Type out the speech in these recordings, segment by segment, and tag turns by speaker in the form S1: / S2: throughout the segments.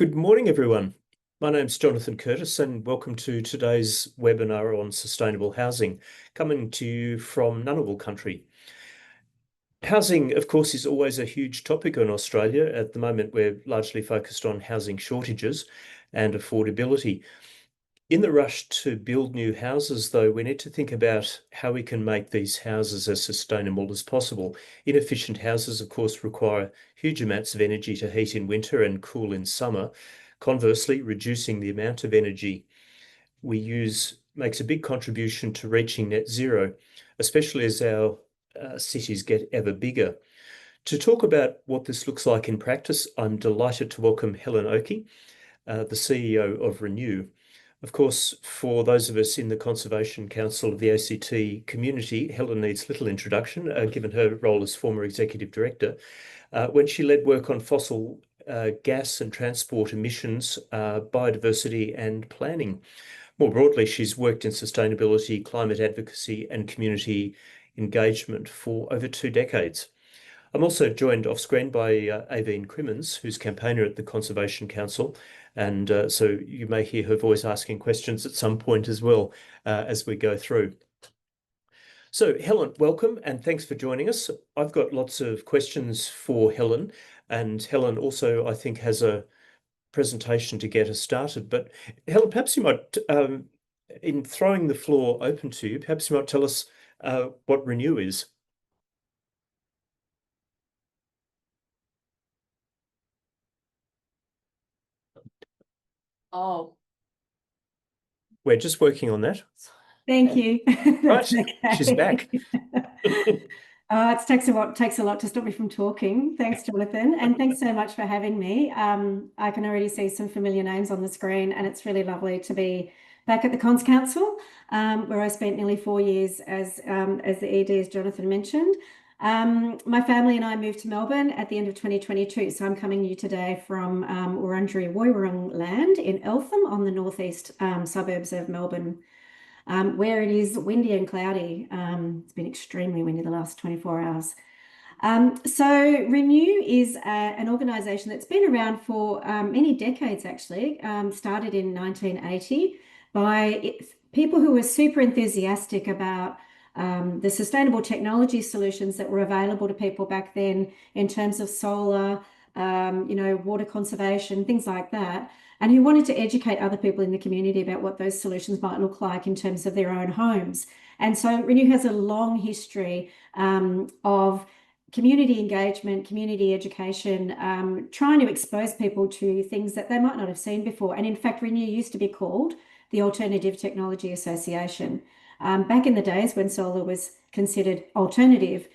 S1: Good morning, everyone. My name's Jonathan Curtis, and welcome to today's webinar on sustainable housing, coming to you from Ngunnawal country. Housing, of course, is always a huge topic in Australia. At the moment, we're largely focused on housing shortages and affordability. In the rush to build new houses, though, we need to think about how we can make these houses as sustainable as possible. Inefficient houses, of course, require huge amounts of energy to heat in winter and cool in summer. Conversely, reducing the amount of energy we use makes a big contribution to reaching net zero, especially as our cities get ever bigger. To talk about what this looks like in practice, I'm delighted to welcome Helen Oakey, the CEO of Renew. Of course, for those of us in the Conservation Council of the ACT community, Helen needs little introduction, given her role as former executive director, when she led work on fossil gas and transport emissions, biodiversity and planning. More broadly, she's worked in sustainability, climate advocacy and community engagement for over 2 decades. I'm also joined off screen by Aveen Crimmins, who's campaigner at the Conservation Council, and so you may hear her voice asking questions at some point as well as we go through. So Helen, welcome and thanks for joining us. I've got lots of questions for Helen, and Helen also, I think, has a presentation to get us started. But Helen, perhaps you might, in throwing the floor open to you, perhaps you might tell us what Renew is.
S2: Oh,
S1: We're just working on that.
S2: thank you.
S1: Right, she's back.
S2: It takes a lot to stop me from talking. Thanks, Jonathan, and thanks so much for having me. I can already see some familiar names on the screen, and it's really lovely to be back at the Cons Council, where I spent nearly 4 years as the ED, as Jonathan mentioned. My family and I moved to Melbourne at the end of 2022, so I'm coming to you today from Wurundjeri Woiwurrung land in Eltham on the northeast suburbs of Melbourne, where it is windy and cloudy. It's been extremely windy the last 24 hours. So Renew is an organisation that's been around for many decades, actually. Started in 1980 by people who were super enthusiastic about the sustainable technology solutions that were available to people back then in terms of solar, water conservation, things like that, and who wanted to educate other people in the community about what those solutions might look like in terms of their own homes. And so Renew has a long history of community engagement, community education, trying to expose people to things that they might not have seen before. And in fact, Renew used to be called the Alternative Technology Association. Back in the days when solar was considered alternative,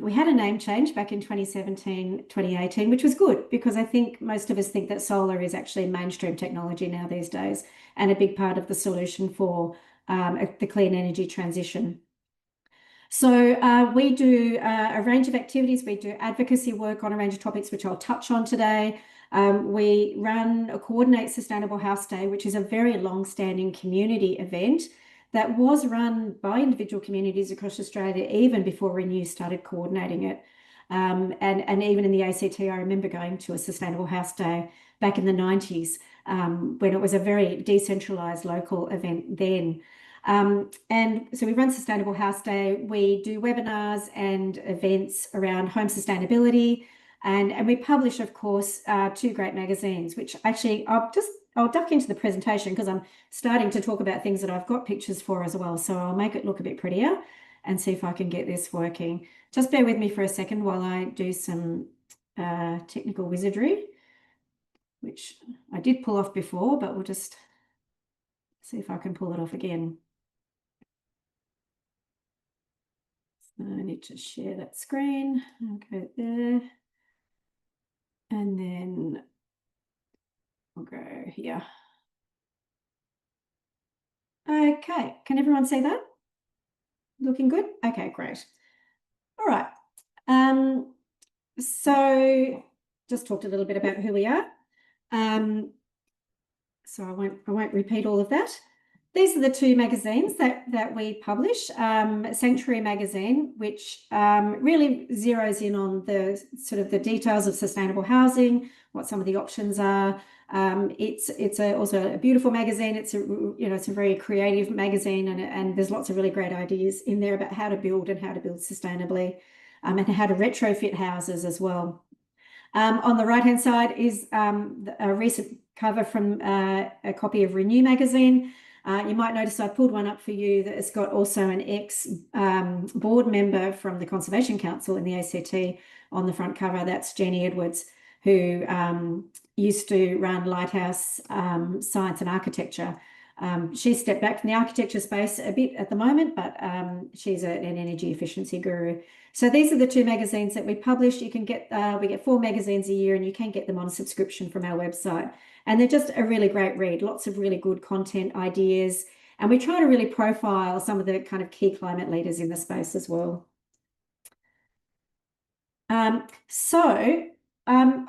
S2: we had a name change back in 2017, 2018, which was good because I think most of us think that solar is actually mainstream technology now these days and a big part of the solution for the clean energy transition. So we do a range of activities. We do advocacy work on a range of topics, which I'll touch on today. We run a Coordinate Sustainable House Day, which is a very long-standing community event that was run by individual communities across Australia even before Renew started coordinating it. And even in the ACT, I remember going to a Sustainable House Day back in the 90s when it was a very decentralised local event then. And so we run Sustainable House Day. We do webinars and events around home sustainability. And we publish, of course, 2 great magazines, which actually I'll duck into the presentation because I'm starting to talk about things that I've got pictures for as well. So I'll make it look a bit prettier and see if I can get this working. Just bear with me for a second while I do some technical wizardry, which I did pull off before, but we'll just see if I can pull it off again. So I need to share that screen. Okay, there. And then I'll go here. Okay, can everyone see that? Looking good? Okay, great. All right. So just talked a little bit about who we are. So I won't repeat all of that. these are the two magazines that we publish. Sanctuary magazine, which really zeroes in on the sort of the details of sustainable housing, what some of the options are. It's also a beautiful magazine. It's a very creative magazine, and there's lots of really great ideas in there about how to build and how to build sustainably, and how to retrofit houses as well. On the right-hand side is a recent cover from a copy of Renew magazine. You might notice I pulled one up for you that has got also an ex-board member from the Conservation Council in the ACT on the front cover. That's Jenny Edwards, who used to run Lighthouse Science and Architecture. She stepped back from the architecture space a bit at the moment, but she's an energy efficiency guru. So these are the two magazines that we publish. You can get, we get 4 magazines a year, and you can get them on subscription from our website. And they're just a really great read, lots of really good content ideas. And we try to really profile some of the kind of key climate leaders in the space as well. I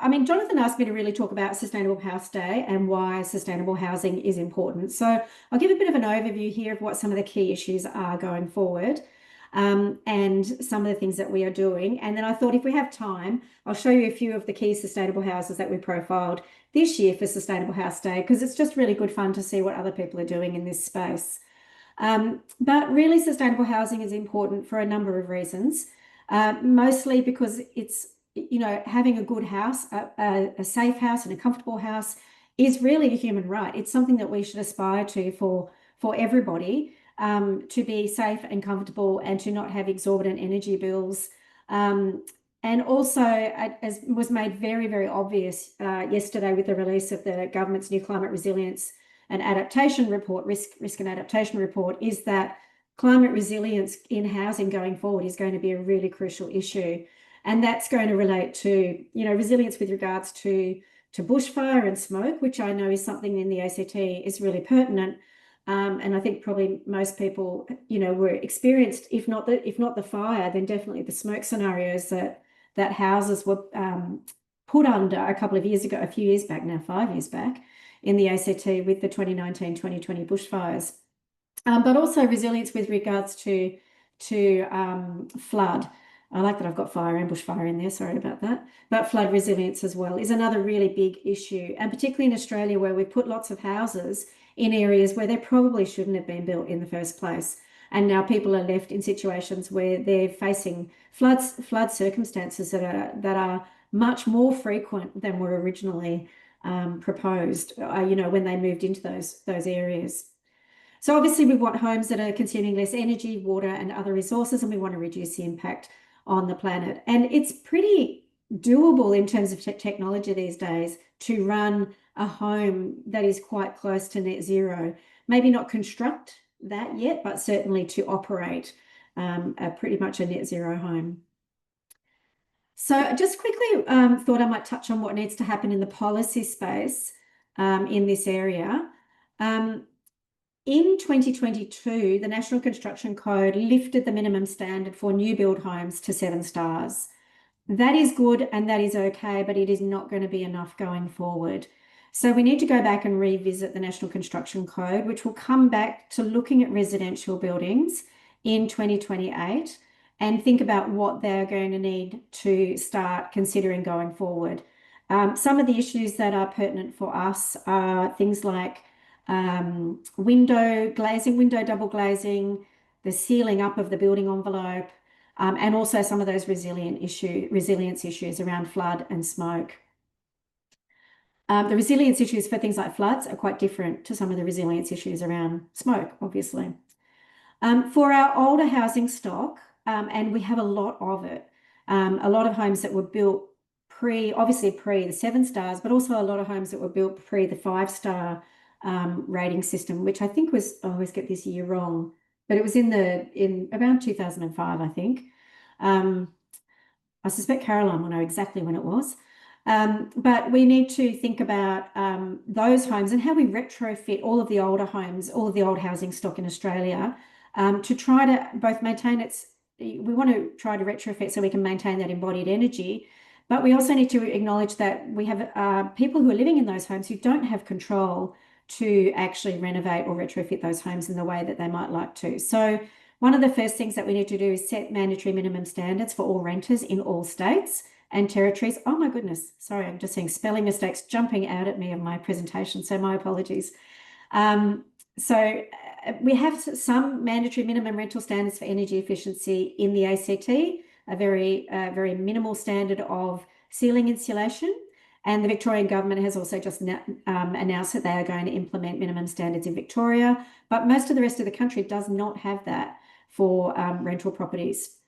S2: mean, Jonathan asked me to really talk about Sustainable House Day and why sustainable housing is important. So I'll give a bit of an overview here of what some of the key issues are going forward, and some of the things that we are doing. And then I thought if we have time, I'll show you a few of the key sustainable houses that we profiled this year for Sustainable House Day, because it's just really good fun to see what other people are doing in this space. But really, sustainable housing is important for a number of reasons, mostly because it's, having a good house, a safe house and a comfortable house is really a human right. It's something that we should aspire to for everybody, to be safe and comfortable and to not have exorbitant energy bills. And also, as was made very, very obvious yesterday with the release of the government's new climate resilience and adaptation report, risk and adaptation report, is that climate resilience in housing going forward is going to be a really crucial issue. And that's going to relate to, resilience with regards to bushfire and smoke, which I know is something in the ACT is really pertinent. And I think probably most people, were experienced, if not the fire, then definitely the smoke scenarios that houses were put under a few years back now, 5 years back, in the ACT with the 2019-2020 bushfires. But also resilience with regards to flood. I like that I've got fire and bushfire in there, sorry about that. But flood resilience as well is another really big issue. And particularly in Australia, where we put lots of houses in areas where they probably shouldn't have been built in the first place. And now people are left in situations where they're facing flood circumstances that are much more frequent than were originally proposed, when they moved into those areas. So obviously we want homes that are consuming less energy, water, and other resources, and we want to reduce the impact on the planet. And it's pretty doable in terms of technology these days to run a home that is quite close to net zero. Maybe not construct that yet, but certainly to operate pretty much a net zero home. So I just quickly thought I might touch on what needs to happen in the policy space in this area. In 2022, the National Construction Code lifted the minimum standard for new build homes to 7 stars. That is good and that is okay, but it is not going to be enough going forward. So we need to go back and revisit the National Construction Code, which will come back to looking at residential buildings in 2028 and think about what they're going to need to start considering going forward. Some of the issues that are pertinent for us are things like window glazing, window double glazing, the sealing up of the building envelope, and also some of those resilience issues around flood and smoke. The resilience issues for things like floods are quite different to some of the resilience issues around smoke, obviously. For our older housing stock, and we have a lot of it, a lot of homes that were built obviously pre the 7 stars, but also a lot of homes that were built pre the 5-star rating system, which I think was, I always get this year wrong, but it was in around 2005, I think. I suspect Caroline will know exactly when it was. But we need to think about those homes and how we retrofit all of the older homes, all of the old housing stock in Australia, to try to both maintain we want to try to retrofit so we can maintain that embodied energy, but we also need to acknowledge that we have people who are living in those homes who don't have control to actually renovate or retrofit those homes in the way that they might like to. So one of the first things that we need to do is set mandatory minimum standards for all renters in all states and territories. Oh my goodness, sorry, I'm just seeing spelling mistakes jumping out at me of my presentation, so my apologies. We have some mandatory minimum rental standards for energy efficiency in the ACT, a very minimal standard of ceiling insulation. And the Victorian government has also just announced that they are going to implement minimum standards in Victoria, but most of the rest of the country does not have that for rental properties.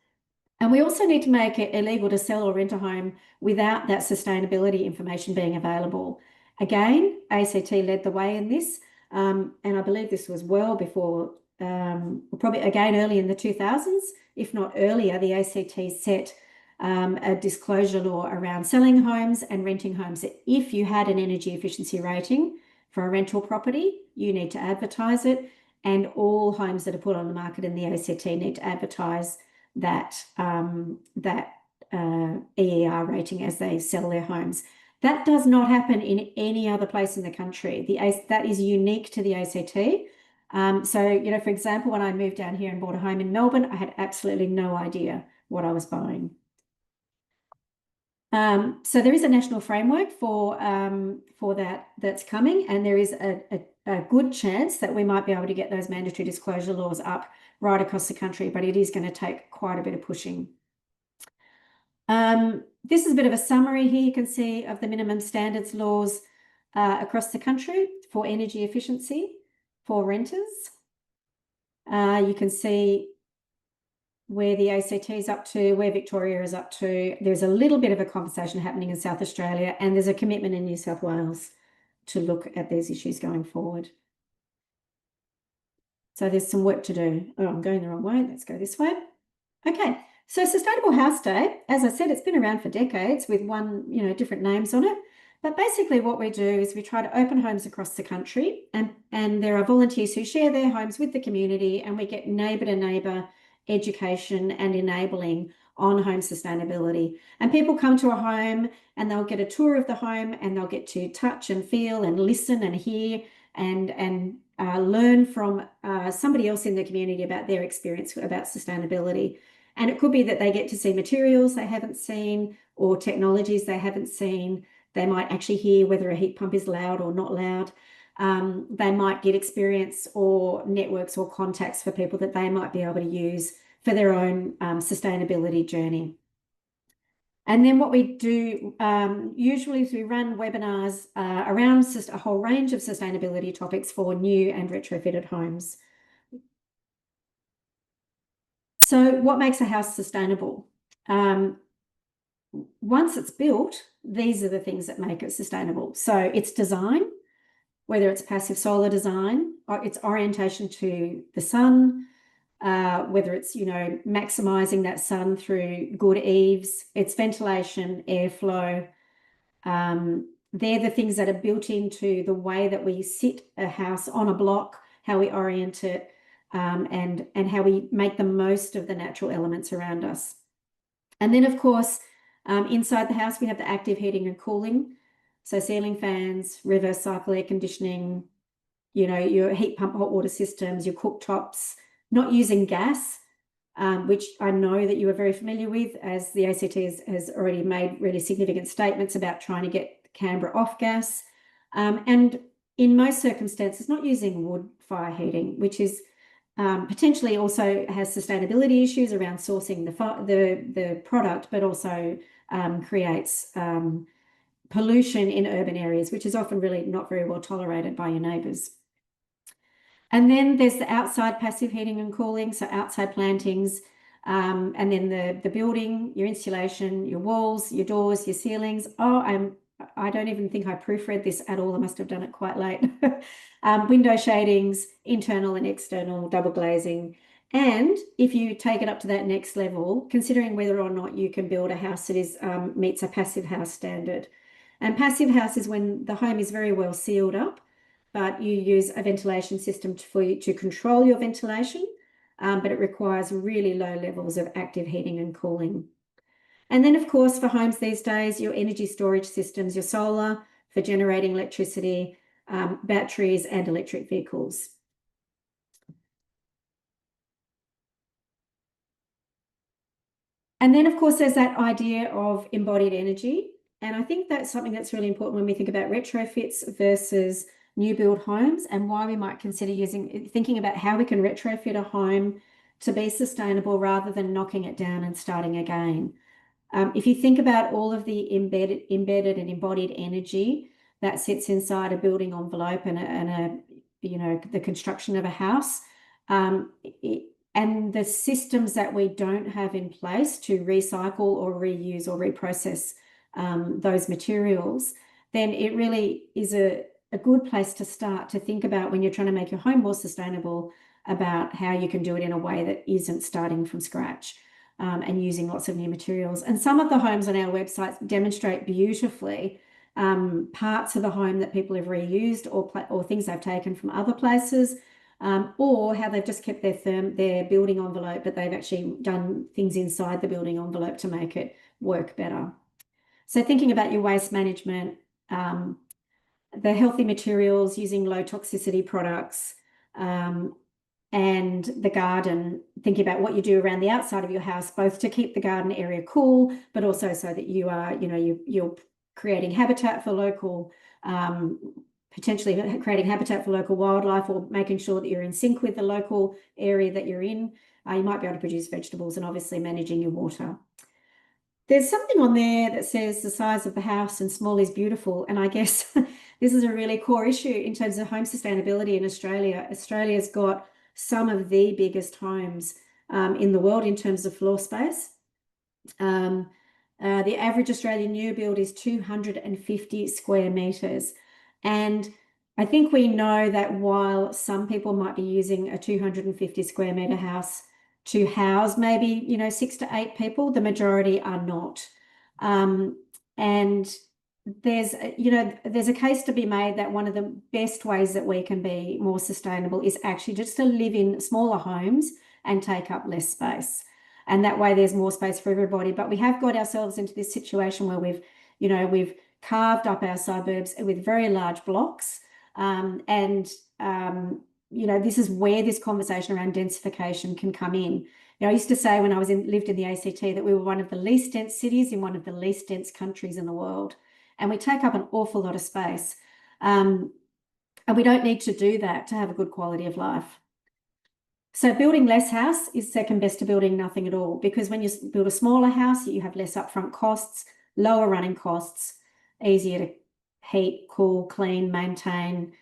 S2: And we also need to make it illegal to sell or rent a home without that sustainability information being available. Again, ACT led the way in this, and I believe this was well before, probably again early in the 2000s, if not earlier, the ACT set a disclosure law around selling homes and renting homes. If you had an energy efficiency rating for a rental property, you need to advertise it, and all homes that are put on the market in the ACT need to advertise that EER rating as they sell their homes. That does not happen in any other place in the country. That is unique to the ACT. So, for example, when I moved down here and bought a home in Melbourne, I had absolutely no idea what I was buying. So there is a national framework for that's coming, and there is a good chance that we might be able to get those mandatory disclosure laws up right across the country, but it is going to take quite a bit of pushing. This is a bit of a summary here you can see of the minimum standards laws across the country for energy efficiency for renters. You can see where the ACT is up to, where Victoria is up to. There's a little bit of a conversation happening in South Australia, and there's a commitment in New South Wales to look at these issues going forward. So there's some work to do. Oh, I'm going the wrong way. Let's go this way. Okay, so Sustainable House Day, as I said, it's been around for decades with different names on it. But basically what we do is we try to open homes across the country, and there are volunteers who share their homes with the community, and we get neighbour to neighbour education and enabling on home sustainability. And people come to a home and they'll get a tour of the home, and they'll get to touch and feel and listen and hear and learn from somebody else in the community about their experience about sustainability. And it could be that they get to see materials they haven't seen or technologies they haven't seen. They might actually hear whether a heat pump is loud or not loud. They might get experience or networks or contacts for people that they might be able to use for their own sustainability journey. And then what we do usually is we run webinars around just a whole range of sustainability topics for new and retrofitted homes. So what makes a house sustainable? Once it's built, these are the things that make it sustainable. So its design, whether it's passive solar design or its orientation to the sun, whether it's, maximising that sun through good eaves, its ventilation, airflow. They're the things that are built into the way that we sit a house on a block, how we orient it, and how we make the most of the natural elements around us. And then, of course, inside the house, we have the active heating and cooling. So ceiling fans, reverse cycle air conditioning, your heat pump hot water systems, your cooktops, not using gas, which I know that you are very familiar with, as the ACT has already made really significant statements about trying to get Canberra off gas. And in most circumstances, not using wood fire heating, which is potentially also has sustainability issues around sourcing the product, but also creates pollution in urban areas, which is often really not very well tolerated by your neighbours. And then there's the outside passive heating and cooling, so outside plantings, and then the building, your insulation, your walls, your doors, your ceilings. Oh, I don't even think I proofread this at all. I must have done it quite late. Window shadings, internal and external, double glazing. And if you take it up to that next level, considering whether or not you can build a house that meets a passive house standard. And passive house is when the home is very well sealed up, but you use a ventilation system for you to control your ventilation, but it requires really low levels of active heating and cooling. And then, of course, for homes these days, your energy storage systems, your solar for generating electricity, batteries and electric vehicles. And then, of course, there's that idea of embodied energy. And I think that's something that's really important when we think about retrofits versus new build homes, and why we might consider thinking about how we can retrofit a home to be sustainable rather than knocking it down and starting again. If you think about all of the embedded and embodied energy that sits inside a building envelope and the construction of a house, and the systems that we don't have in place to recycle or reuse or reprocess those materials, then it really is a good place to start to think about, when you're trying to make your home more sustainable, about how you can do it in a way that isn't starting from scratch and using lots of new materials. And some of the homes on our websites demonstrate beautifully parts of the home that people have reused, or things they've taken from other places, or how they've just kept their building envelope, but they've actually done things inside the building envelope to make it work better. So thinking about your waste management, the healthy materials, using low toxicity products, and the garden, thinking about what you do around the outside of your house, both to keep the garden area cool, but also so that you are, you're creating habitat for local, potentially creating habitat for local wildlife, or making sure that you're in sync with the local area that you're in. You might be able to produce vegetables, and obviously managing your water. There's something on there that says the size of the house and small is beautiful. And I guess this is a really core issue in terms of home sustainability in Australia. Australia's got some of the biggest homes in the world in terms of floor space. The average Australian new build is 250 square metres. And I think we know that while some people might be using a 250 square metre house to house maybe, 6 to 8 people, the majority are not. And there's a case to be made that one of the best ways that we can be more sustainable is actually just to live in smaller homes and take up less space. And that way there's more space for everybody. But we have got ourselves into this situation where we've carved up our suburbs with very large blocks. This is where this conversation around densification can come in. I used to say when I lived in the ACT that we were one of the least dense cities in one of the least dense countries in the world. And we take up an awful lot of space. And we don't need to do that to have a good quality of life. So building less house is second best to building nothing at all, because when you build a smaller house, you have less upfront costs, lower running costs, easier to heat, cool, clean, maintain.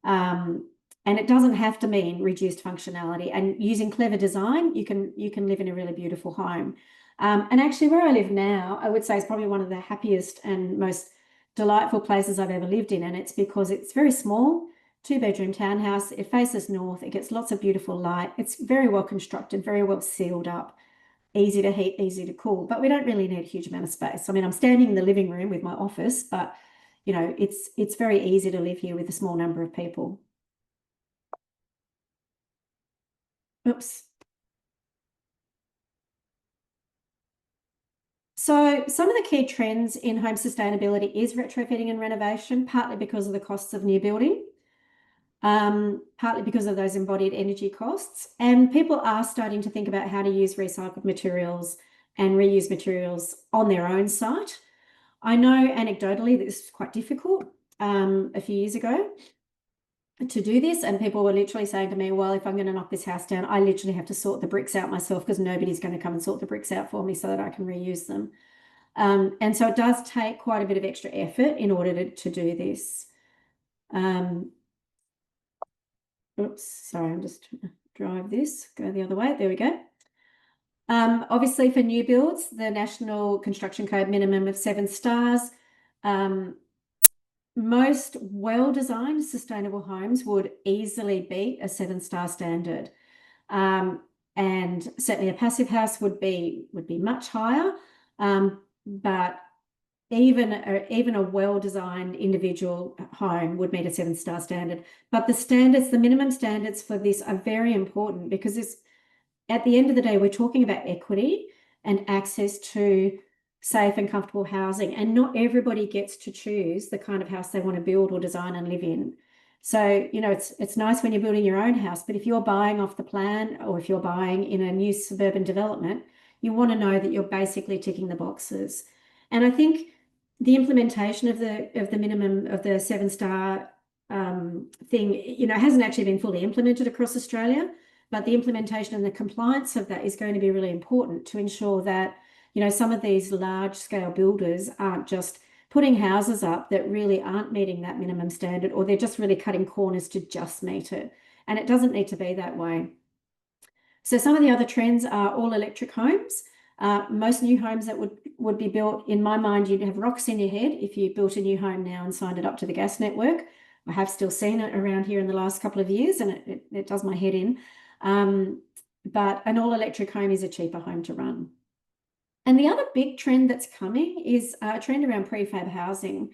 S2: And it doesn't have to mean reduced functionality. And using clever design, you can live in a really beautiful home. And actually where I live now, I would say is probably one of the happiest and most delightful places I've ever lived in. And it's because it's very small, 2-bedroom townhouse. It faces north. It gets lots of beautiful light. It's very well constructed, very well sealed up, easy to heat, easy to cool. But we don't really need a huge amount of space. I mean, I'm standing in the living room with my office, but it's very easy to live here with a small number of people. Oops. So some of the key trends in home sustainability is retrofitting and renovation, partly because of the costs of new building, partly because of those embodied energy costs. And people are starting to think about how to use recycled materials and reuse materials on their own site. I know anecdotally that this was quite difficult a few years ago to do this, and people were literally saying to me, well, if I'm going to knock this house down, I literally have to sort the bricks out myself, because nobody's going to come and sort the bricks out for me so that I can reuse them. And so it does take quite a bit of extra effort in order to do this. Oops, sorry, I'm just trying to drive this, go the other way. There we go. Obviously for new builds, the National Construction Code minimum of 7 stars. Most well-designed sustainable homes would easily beat a 7-star standard. And certainly a passive house would be much higher. But even a well-designed individual home would meet a 7-star standard. But the minimum standards for this are very important, because at the end of the day, we're talking about equity and access to safe and comfortable housing. And not everybody gets to choose the kind of house they want to build or design and live in. So, it's nice when you're building your own house, but if you're buying off the plan or if you're buying in a new suburban development, you want to know that you're basically ticking the boxes. And I think the implementation of the minimum of the 7-star thing, hasn't actually been fully implemented across Australia, but the implementation and the compliance of that is going to be really important to ensure that, some of these large scale builders aren't just putting houses up that really aren't meeting that minimum standard, or they're just really cutting corners to just meet it. And it doesn't need to be that way. So some of the other trends are all electric homes. Most new homes that would be built, in my mind, you'd have rocks in your head if you built a new home now and signed it up to the gas network. I have still seen it around here in the last couple of years, and it does my head in. But an all-electric home is a cheaper home to run. And the other big trend that's coming is a trend around prefab housing,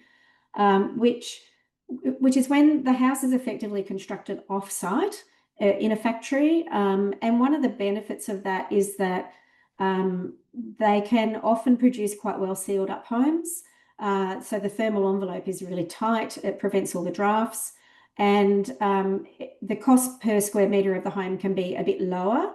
S2: which is when the house is effectively constructed off-site in a factory. And one of the benefits of that is that they can often produce quite well sealed up homes. So the thermal envelope is really tight. It prevents all the drafts. And the cost per square metre of the home can be a bit lower.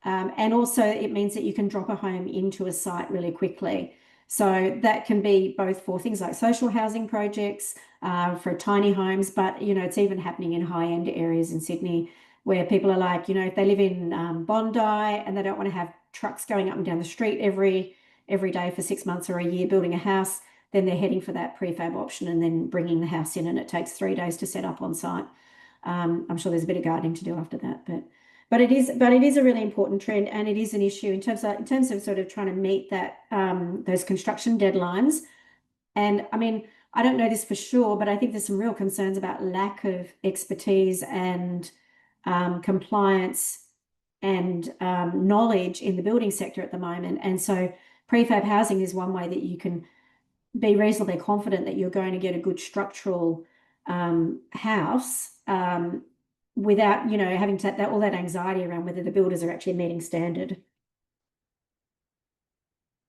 S2: And also it means that you can drop a home into a site really quickly. So that can be both for things like social housing projects, for tiny homes, but it's even happening in high-end areas in Sydney where people are like, if they live in Bondi and they don't want to have trucks going up and down the street every day for 6 months or a year building a house, then they're heading for that prefab option and then bringing the house in, and it takes 3 days to set up on site. I'm sure there's a bit of gardening to do after that, but it is a really important trend, and it is an issue in terms of sort of trying to meet that those construction deadlines. And I mean, I don't know this for sure, but I think there's some real concerns about lack of expertise and compliance and knowledge in the building sector at the moment. And so prefab housing is one way that you can be reasonably confident that you're going to get a good structural house without, having to all that anxiety around whether the builders are actually meeting standard.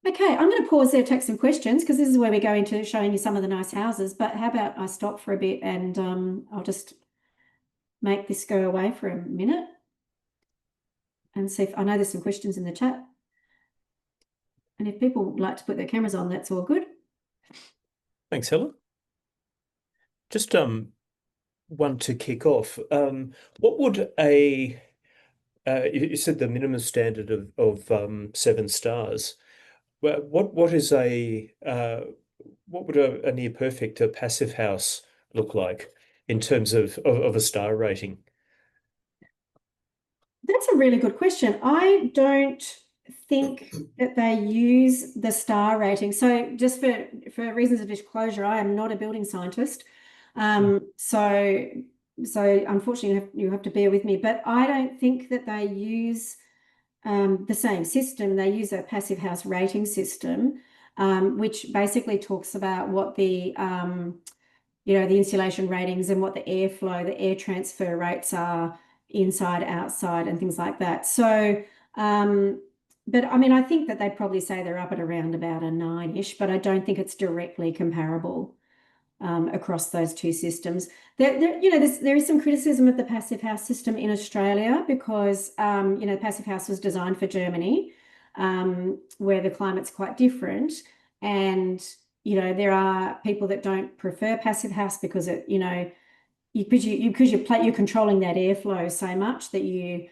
S2: Okay, I'm going to pause there, take some questions, because this is where we go into showing you some of the nice houses. But how about I stop for a bit and I'll just make this go away for a minute and see if I know there's some questions in the chat. And if people would like to put their cameras on, that's all good.
S1: Thanks, Helen. Just one to kick off. What would you said the minimum standard of 7 stars. Well, what would a near perfect passive house look like in terms of a star rating?
S2: That's a really good question. I don't think that they use the star rating. So just for reasons of disclosure, I am not a building scientist. So unfortunately you have to bear with me, but I don't think that they use the same system. They use a passive house rating system, which basically talks about what the the insulation ratings and what the airflow, the air transfer rates are inside, outside, and things like that. So, but I mean, I think that they'd probably say they're up at around about a 9-ish, but I don't think it's directly comparable across those two systems. There is some criticism of the passive house system in Australia because, passive house was designed for Germany, where the climate's quite different. And, there are people that don't prefer passive house because because you're controlling that airflow so much that you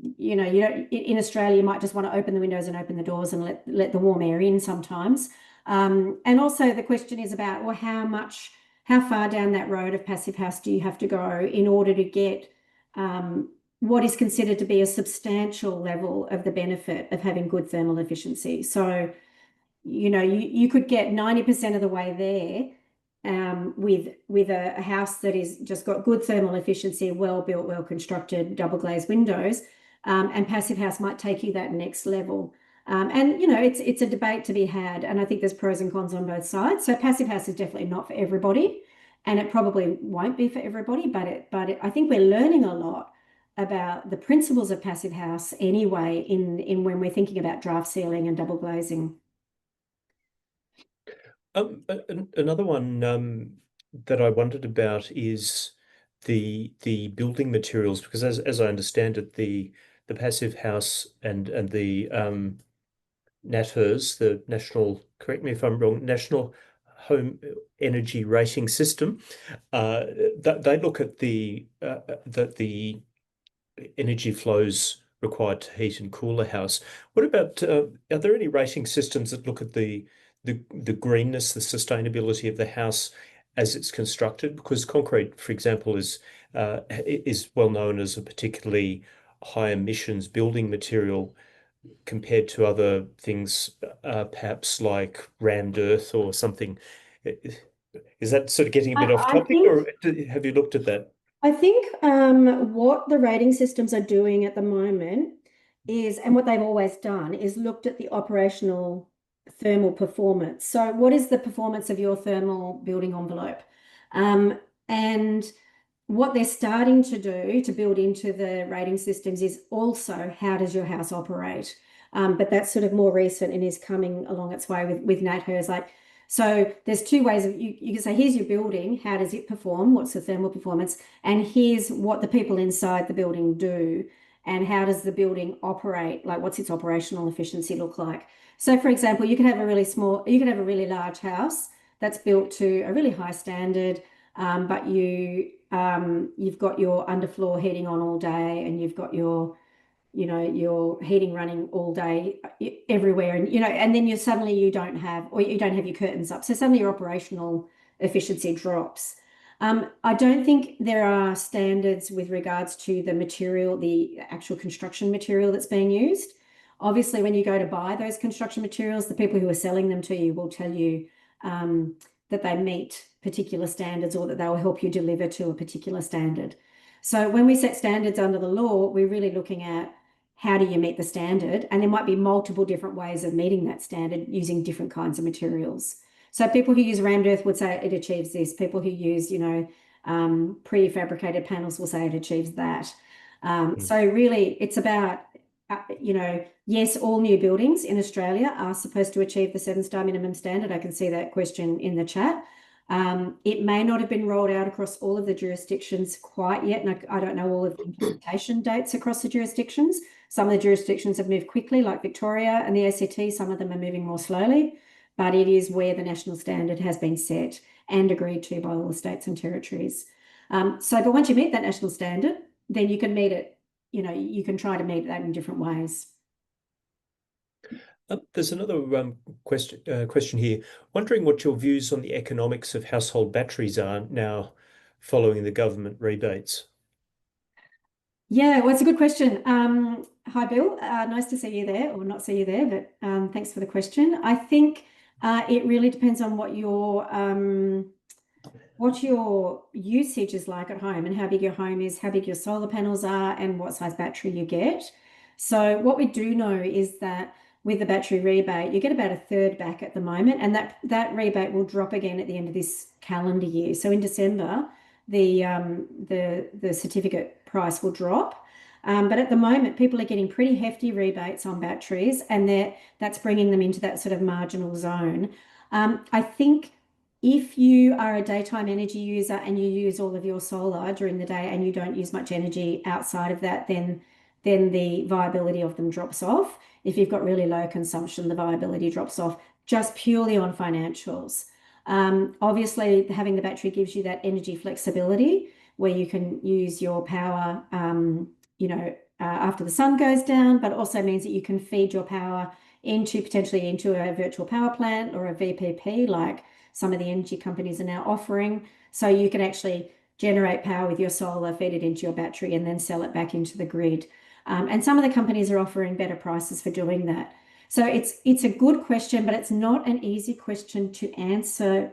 S2: don't, in Australia, you might just want to open the windows and open the doors and let the warm air in sometimes. And also the question is about, well, how far down that road of passive house do you have to go in order to get what is considered to be a substantial level of the benefit of having good thermal efficiency? So, you could get 90% of the way there with a house that is just got good thermal efficiency, well built, well constructed, double glazed windows, and passive house might take you that next level. And it's a debate to be had, and I think there's pros and cons on both sides. So passive house is definitely not for everybody, and it probably won't be for everybody. But I think we're learning a lot about the principles of passive house anyway in when we're thinking about draft sealing and double glazing.
S1: Another one that I wondered about is the building materials, because as I understand it, the passive house and the NatHERS, the national, correct me if I'm wrong, National Home Energy Rating System, they look at the energy flows required to heat and cool a house. What about are there any rating systems that look at the greenness, the sustainability of the house as it's constructed? Because concrete, for example, is well known as a particularly high emissions building material compared to other things, perhaps like rammed earth or something. Is that sort of getting a bit off
S2: I
S1: topic,
S2: think
S1: or have you looked at that?
S2: I think what the rating systems are doing at the moment is, and what they've always done, is looked at the operational thermal performance. So, what is the performance of your thermal building envelope? And what they're starting to do to build into the rating systems is also how does your house operate? But that's sort of more recent and is coming along its way with NatHERS. Like, so there's two ways of you can say, here's your building, how does it perform? What's the thermal performance? And here's what the people inside the building do, and how does the building operate? Like, what's its operational efficiency look like? So, for example, you can have a really large house that's built to a really high standard, but you've got your underfloor heating on all day, and you've got your heating running all day everywhere, and then you don't have your curtains up. So suddenly your operational efficiency drops. I don't think there are standards with regards to the material, the actual construction material that's being used. Obviously, when you go to buy those construction materials, the people who are selling them to you will tell you that they meet particular standards, or that they will help you deliver to a particular standard. So when we set standards under the law, we're really looking at how do you meet the standard, and there might be multiple different ways of meeting that standard using different kinds of materials. So people who use rammed earth would say it achieves this. People who use, prefabricated panels will say it achieves that. So really, it's about, yes, all new buildings in Australia are supposed to achieve the 7-star minimum standard. I can see that question in the chat. It may not have been rolled out across all of the jurisdictions quite yet, and I don't know all of the implementation dates across the jurisdictions. Some of the jurisdictions have moved quickly, like Victoria and the ACT. Some of them are moving more slowly, but it is where the national standard has been set and agreed to by all the states and territories. But once you meet that national standard, then you can meet it, you can try to meet that in different ways.
S1: There's another question here. Wondering what your views on the economics of household batteries are now following the government rebates.
S2: Yeah, well, it's a good question. Hi, Bill. Nice to see you there, or not see you there, but thanks for the question. I think it really depends on what your usage is like at home, and how big your home is, how big your solar panels are, and what size battery you get. So what we do know is that with the battery rebate, you get about 1/3 back at the moment, and that rebate will drop again at the end of this calendar year. So in December, the certificate price will drop. But at the moment, people are getting pretty hefty rebates on batteries, and that's bringing them into that sort of marginal zone. I think if you are a daytime energy user and you use all of your solar during the day and you don't use much energy outside of that, then the viability of them drops off. If you've got really low consumption, the viability drops off just purely on financials. Obviously, having the battery gives you that energy flexibility where you can use your power, after the sun goes down, but also means that you can feed your power potentially into a virtual power plant or a VPP, like some of the energy companies are now offering. So you can actually generate power with your solar, feed it into your battery, and then sell it back into the grid. And some of the companies are offering better prices for doing that. So it's a good question, but it's not an easy question to answer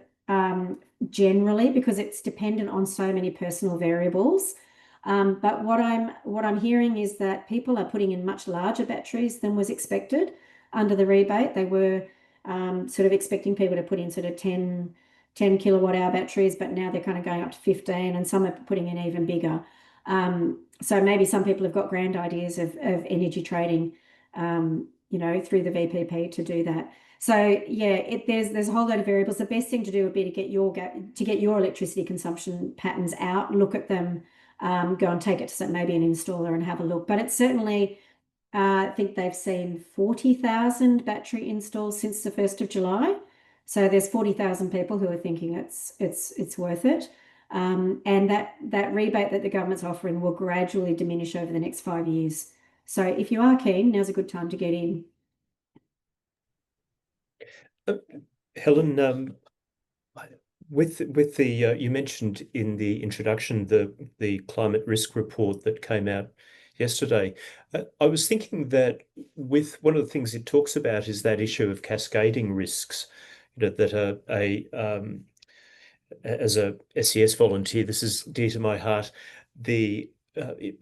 S2: generally, because it's dependent on so many personal variables. But what I'm hearing is that people are putting in much larger batteries than was expected under the rebate. They were sort of expecting people to put in sort of 10 kilowatt-hour batteries, but now they're kind of going up to 15, and some are putting in even bigger. So maybe some people have got grand ideas of energy trading, through the VPP to do that. So yeah, there's a whole load of variables. The best thing to do would be to get your electricity consumption patterns out, look at them, go and take it to maybe an installer and have a look. But it's certainly, I think they've seen 40,000 battery installs since the 1st of July. So there's 40,000 people who are thinking it's worth it. And that rebate that the government's offering will gradually diminish over the next 5 years. So if you are keen, now's a good time to get in.
S1: Helen, with the you mentioned in the introduction the climate risk report that came out yesterday. I was thinking that with one of the things it talks about is that issue of cascading risks, that as a SES volunteer, this is dear to my heart.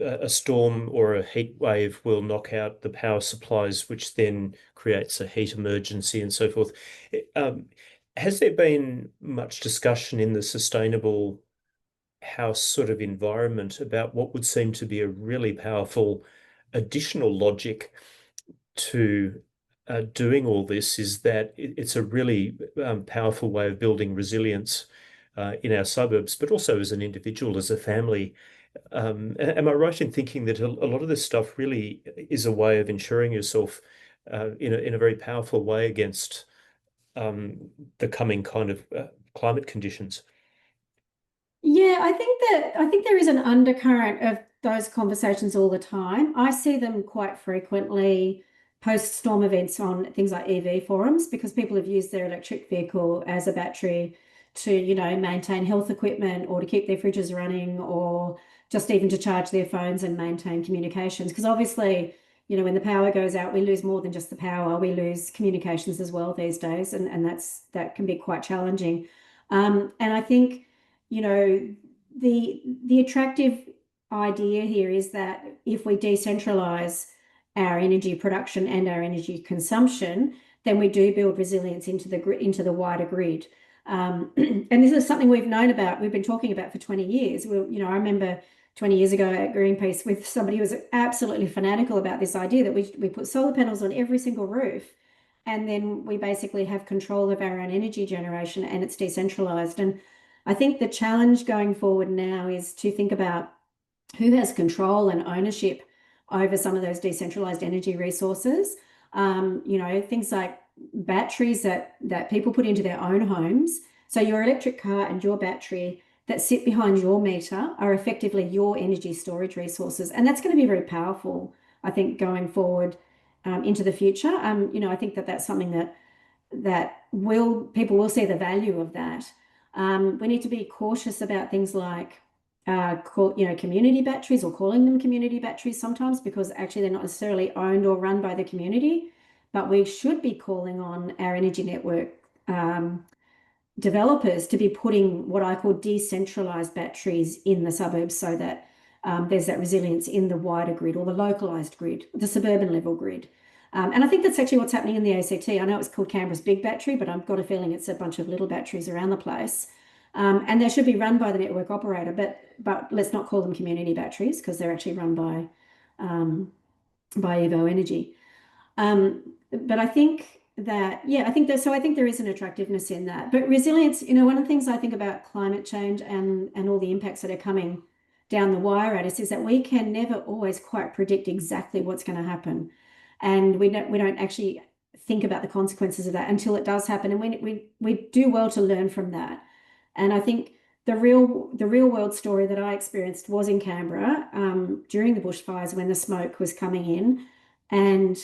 S1: A storm or a heat wave will knock out the power supplies, which then creates a heat emergency and so forth. Has there been much discussion in the sustainable house sort of environment about what would seem to be a really powerful additional logic to doing all this? Is that it's a really powerful way of building resilience in our suburbs, but also as an individual, as a family. Am I right in thinking that a lot of this stuff really is a way of ensuring yourself in a very powerful way against the coming kind of climate conditions?
S2: Yeah, I think there is an undercurrent of those conversations all the time. I see them quite frequently post-storm events on things like EV forums because people have used their electric vehicle as a battery to, maintain health equipment or to keep their fridges running or just even to charge their phones and maintain communications. Because obviously, when the power goes out, we lose more than just the power. We lose communications as well these days, and that can be quite challenging. And I think the attractive idea here is that if we decentralize our energy production and our energy consumption, then we do build resilience into the wider grid. And this is something we've known about, we've been talking about for 20 years. I remember 20 years ago at Greenpeace with somebody who was absolutely fanatical about this idea that we put solar panels on every single roof, and then we basically have control of our own energy generation and it's decentralized. And I think the challenge going forward now is to think about who has control and ownership over some of those decentralized energy resources. Things like batteries that people put into their own homes. So your electric car and your battery that sit behind your meter are effectively your energy storage resources. And that's going to be very powerful, I think, going forward into the future. I think that's something that people will see the value of that. We need to be cautious about things like community batteries or calling them community batteries sometimes because actually they're not necessarily owned or run by the community, but we should be calling on our energy network developers to be putting what I call decentralized batteries in the suburbs so that there's that resilience in the wider grid or the localized grid, the suburban level grid. And I think that's actually what's happening in the ACT. I know it's called Canberra's big battery, but I've got a feeling it's a bunch of little batteries around the place. And they should be run by the network operator, but let's not call them community batteries because they're actually run by Evo Energy. But I think I think there is an attractiveness in that. But resilience, one of the things I think about climate change and all the impacts that are coming down the wire at us is that we can never always quite predict exactly what's going to happen. And we don't actually think about the consequences of that until it does happen. And we do well to learn from that. And I think the real world story that I experienced was in Canberra during the bushfires when the smoke was coming in, and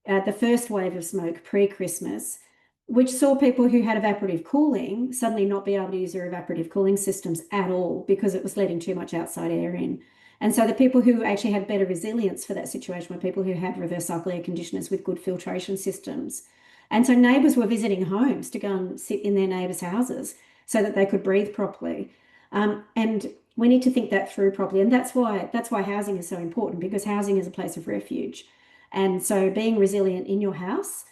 S2: the first wave of smoke pre-Christmas, which saw people who had evaporative cooling suddenly not be able to use their evaporative cooling systems at all because it was letting too much outside air in. And so the people who actually had better resilience for that situation were people who had reverse cycle air conditioners with good filtration systems. And so neighbours were visiting homes to go and sit in their neighbours' houses so that they could breathe properly. And we need to think that through properly. And that's why housing is so important, because housing is a place of refuge. And so being resilient in your house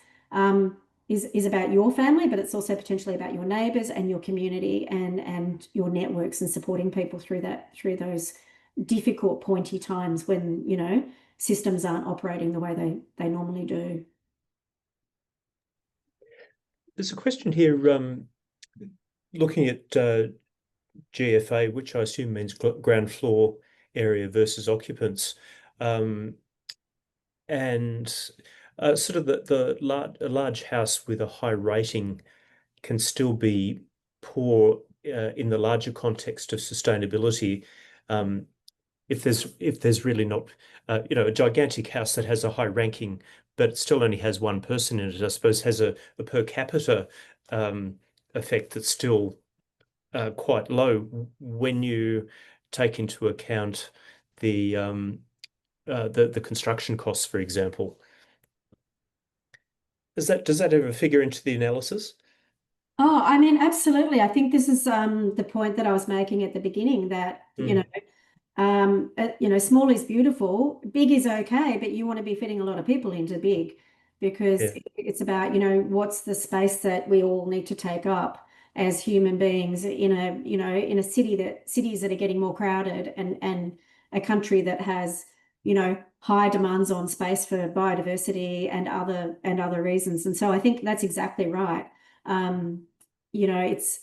S2: is about your family, but it's also potentially about your neighbours and your community and your networks and supporting people through those difficult pointy times when systems aren't operating the way they normally do.
S1: there's a question here looking at GFA, which I assume means ground floor area versus occupants, and sort of a large house with a high rating can still be poor in the larger context of sustainability. If there's really not, a gigantic house that has a high ranking, but it still only has one person in it, I suppose has a per capita effect that's still quite low when you take into account the the construction costs, for example. Does that ever figure into the analysis?
S2: Oh, I mean, absolutely. I think this is the point that I was making at the beginning that,
S1: Mm,
S2: small is beautiful, big is okay, but you want to be fitting a lot of people into big because
S1: yeah,
S2: it's about, what's the space that we all need to take up as human beings in a cities that are getting more crowded and a country that has, high demands on space for biodiversity and other reasons. And so I think that's exactly right. It's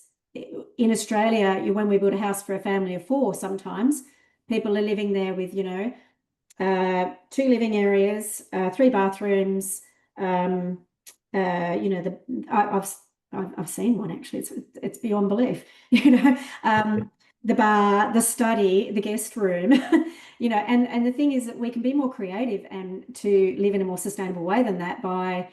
S2: in Australia, when we build a house for a family of four, sometimes people are living there with, two living areas, three bathrooms. Um, I've seen one actually. It's beyond belief. The bar, the study, the guest room. And the thing is that we can be more creative and to live in a more sustainable way than that by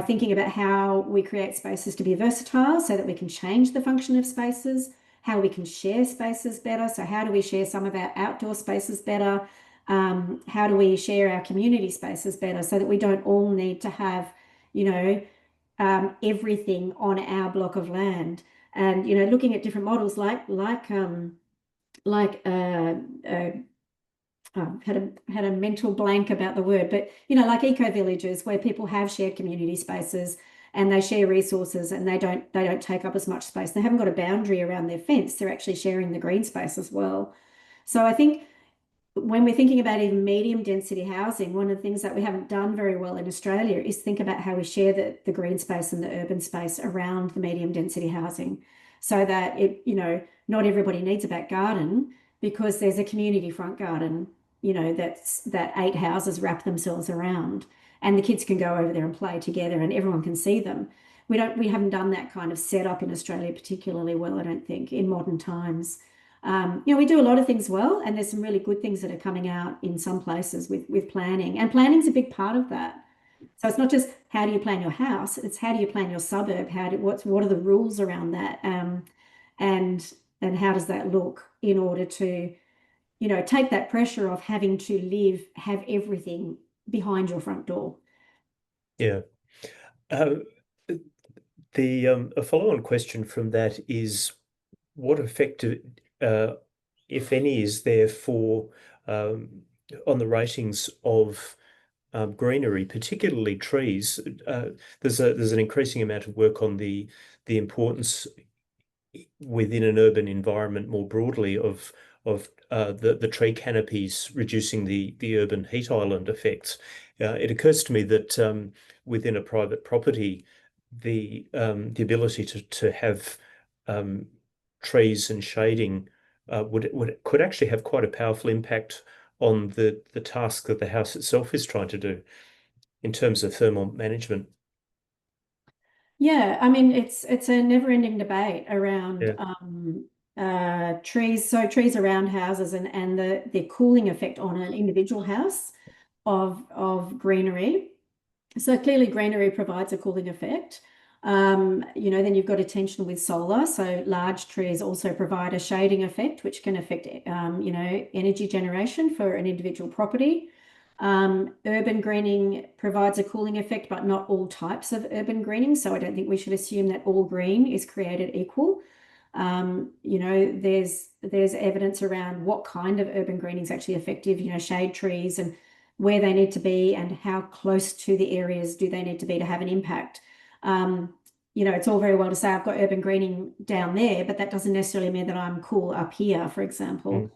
S2: thinking about how we create spaces to be versatile so that we can change the function of spaces, how we can share spaces better. So how do we share some of our outdoor spaces better? How do we share our community spaces better so that we don't all need to have, everything on our block of land? And, looking at different models like had a mental blank about the word, but like eco villages where people have shared community spaces and they share resources and they don't take up as much space. They haven't got a boundary around their fence. They're actually sharing the green space as well. So I think when we're thinking about even medium density housing, one of the things that we haven't done very well in Australia is think about how we share the green space and the urban space around the medium density housing so that not everybody needs a back garden because there's a community front garden, that 8 houses wrap themselves around and the kids can go over there and play together and everyone can see them. We haven't done that kind of setup in Australia particularly well, I don't think, in modern times. We do a lot of things well, and there's some really good things that are coming out in some places with planning, and planning's a big part of that. So it's not just how do you plan your house, it's how do you plan your suburb, what are the rules around that, and how does that look in order to, take that pressure of having to have everything behind your front door.
S1: yeah. Uh, the a follow-on question from that is what effect, if any, is there for on the ratings of greenery, particularly trees? There's an increasing amount of work on the importance within an urban environment more broadly of the tree canopies reducing the urban heat island effects. It occurs to me that within a private property, the ability to have trees and shading could actually have quite a powerful impact on the task that the house itself is trying to do in terms of thermal management.
S2: Yeah, I mean it's a never-ending debate around
S1: Yeah.
S2: trees. So trees around houses and the cooling effect on an individual house of greenery. So clearly greenery provides a cooling effect. Then you've got a tension with solar. So large trees also provide a shading effect, which can affect energy generation for an individual property. Urban greening provides a cooling effect, but not all types of urban greening. So I don't think we should assume that all green is created equal. There's evidence around what kind of urban greening is actually effective, shade trees and where they need to be and how close to the areas do they need to be to have an impact. It's all very well to say I've got urban greening down there, but that doesn't necessarily mean that I'm cool up here, for example.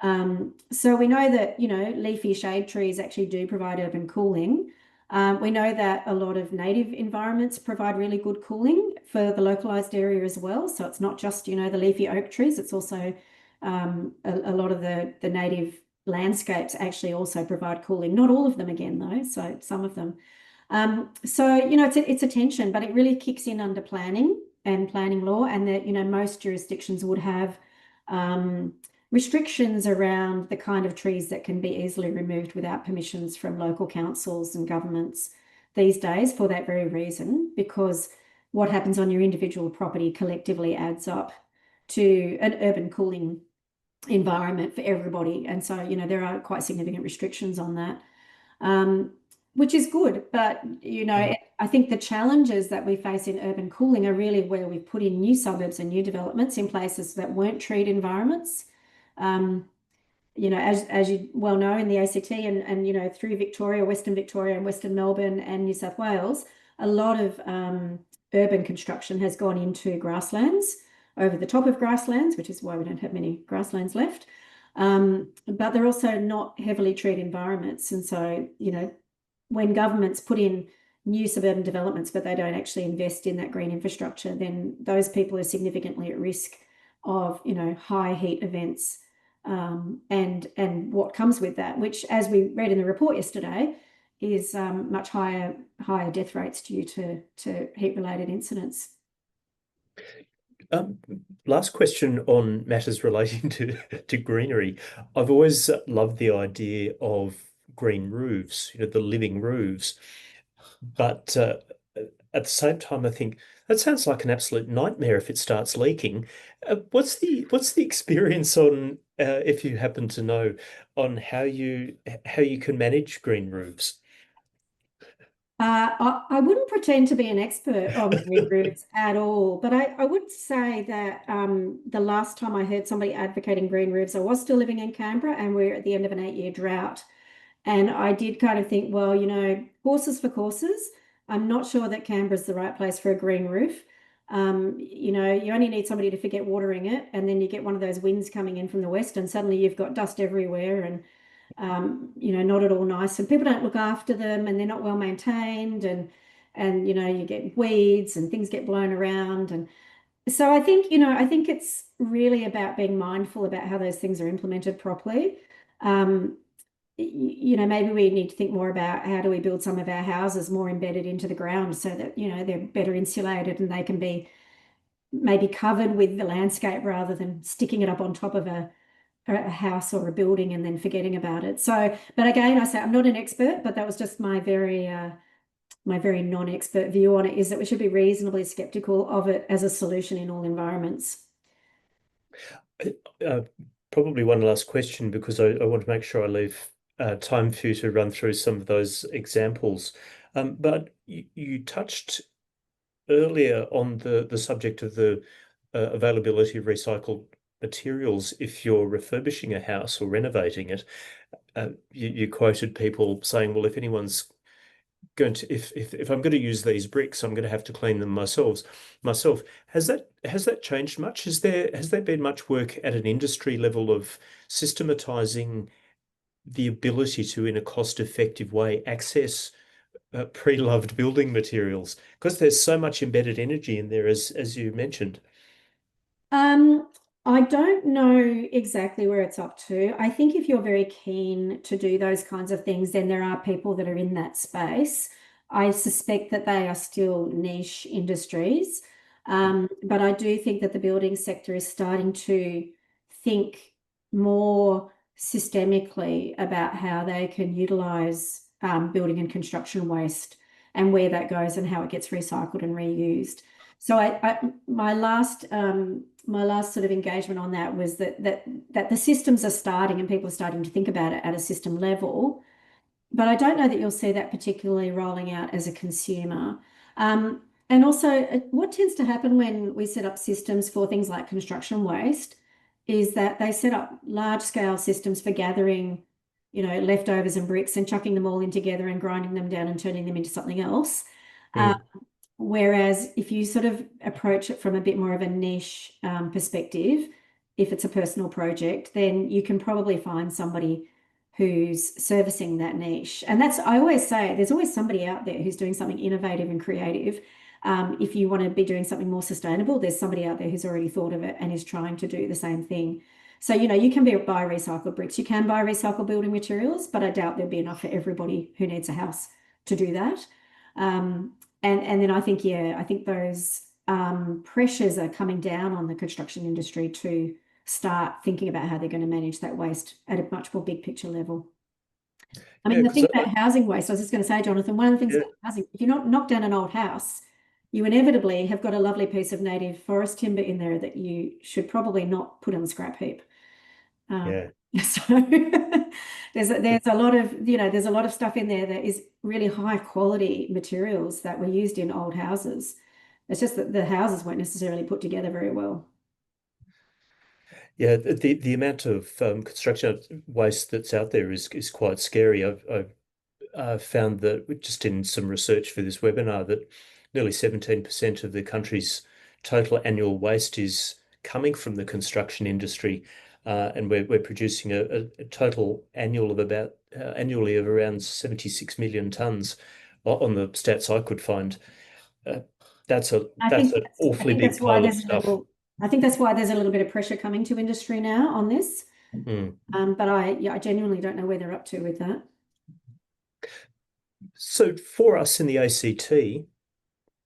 S1: Mm.
S2: So we know that, leafy shade trees actually do provide urban cooling. We know that a lot of native environments provide really good cooling for the localized area as well. So it's not just, the leafy oak trees, it's also a lot of the native landscapes actually also provide cooling. Not all of them again though, so some of them. So, it's a tension, but it really kicks in under planning and planning law, and that, most jurisdictions would have restrictions around the kind of trees that can be easily removed without permissions from local councils and governments these days for that very reason, because what happens on your individual property collectively adds up to an urban cooling environment for everybody. And so, there are quite significant restrictions on that, which is good. But, I think the challenges that we face in urban cooling are really where we've put in new suburbs and new developments in places that weren't treed environments. As you well know, in the ACT and through Victoria, Western Victoria and Western Melbourne and New South Wales, a lot of urban construction has gone into grasslands, over the top of grasslands, which is why we don't have many grasslands left. But they're also not heavily treed environments. And so, when governments put in new suburban developments, but they don't actually invest in that green infrastructure, then those people are significantly at risk of, high heat events, and what comes with that, which, as we read in the report yesterday, is much higher death rates due to heat-related incidents.
S1: Last question on matters relating to greenery. I've always loved the idea of green roofs, the living roofs. But at the same time, I think that sounds like an absolute nightmare if it starts leaking. What's the experience on, if you happen to know, on how you can manage green roofs?
S2: I wouldn't pretend to be an expert on green roofs at all, but I would say that the last time I heard somebody advocating green roofs, I was still living in Canberra, and we're at the end of an 8-year drought. And I did kind of think, well, horses for courses. I'm not sure that Canberra's the right place for a green roof. You only need somebody to forget watering it, and then you get one of those winds coming in from the west, and suddenly you've got dust everywhere, and not at all nice. And people don't look after them, and they're not well maintained, and you get weeds and things get blown around. And so I think it's really about being mindful about how those things are implemented properly. Maybe we need to think more about how do we build some of our houses more embedded into the ground so that, they're better insulated and they can be maybe covered with the landscape rather than sticking it up on top of a house or a building and then forgetting about it. So, but again, I say I'm not an expert, but that was just my very non-expert view on it, is that we should be reasonably skeptical of it as a solution in all environments.
S1: Probably one last question, because I want to make sure I leave time for you to run through some of those examples. But you touched earlier on the subject of the availability of recycled materials if you're refurbishing a house or renovating it. You quoted people saying, well, if anyone's going to, if I'm going to use these bricks, I'm going to have to clean them myself. Has that changed much? Has there been much work at an industry level of systematizing the ability to, in a cost-effective way, access pre-loved building materials? Because there's so much embedded energy in there, as you mentioned.
S2: I don't know exactly where it's up to. I think if you're very keen to do those kinds of things, then there are people that are in that space. I suspect that they are still niche industries. But I do think that the building sector is starting to think more systemically about how they can utilize building and construction waste and where that goes and how it gets recycled and reused. So my last sort of engagement on that was that the systems are starting and people are starting to think about it at a system level, but I don't know that you'll see that particularly rolling out as a consumer. And also, what tends to happen when we set up systems for things like construction waste is that they set up large-scale systems for gathering, leftovers and bricks and chucking them all in together and grinding them down and turning them into something else. Whereas if you sort of approach it from a bit more of a niche perspective, if it's a personal project, then you can probably find somebody who's servicing that niche. And that's, I always say, there's always somebody out there who's doing something innovative and creative. If you want to be doing something more sustainable, there's somebody out there who's already thought of it and is trying to do the same thing. So, you can buy recycled bricks, you can buy recycled building materials, but I doubt there'd be enough for everybody who needs a house to do that. And then I think, I think those pressures are coming down on the construction industry to start thinking about how they're going to manage that waste at a much more big picture level. I mean, the thing about housing waste, I was just going to say, Jonathan, one of the things about housing, if you knock down an old house, you inevitably have got a lovely piece of native forest timber in there that you should probably not put on the scrap heap. So there's a lot of, there's a lot of stuff in there that is really high quality materials that were used in old houses. It's just that the houses weren't necessarily put together very well.
S1: Yeah, the amount of construction waste that's out there is quite scary. I've found that just in some research for this webinar that nearly 17% of the country's total annual waste is coming from the construction industry, and we're producing a total annually of around 76 million tons on the stats I could find. That's an awfully big pile of stuff.
S2: I think that's why there's a little bit of pressure coming to industry now on this.
S1: Mm.
S2: But I genuinely don't know where they're up to with that.
S1: So for us in the ACT,